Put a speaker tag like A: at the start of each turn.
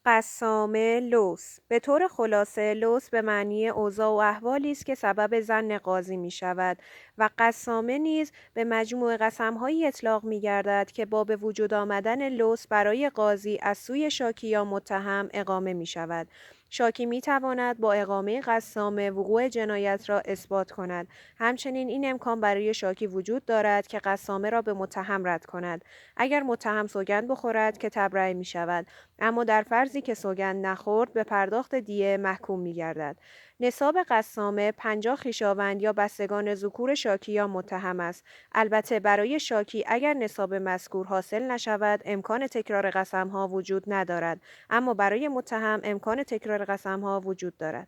A: قسامه لوث. به طور خلاصه لوث به معنی اوضاع و احوالی است که سبب ظن قاضی می شود و قسامه نیز به مجموع قسم‌هایی اطلاق می گردد که با به وجود آمدن لوث برای قاضی از سوی شاکی یا متهم اقامه می شود. شاکی می تواند با اقامه قسامه وقوع جنایت را اثبات کند. همچنین این امکان برای شاکی وجود دارد که قسامه را به متهم رد کند. اگر متهم سوگند بخورد که تبرئه می شود، اما در فرضی که سوگند نخورد به پرداخت دیه محکوم می گردد. نصاب قسامه 50 خویشاوند یا بستگان ذکور شاکی یا متهم است. البته برای شاکی اگر نصاب مذکور حاصل نشود امکان تکرار قسمها وجود ندارد، اما برای متهم امکان تکرار قسمها وجود دارد.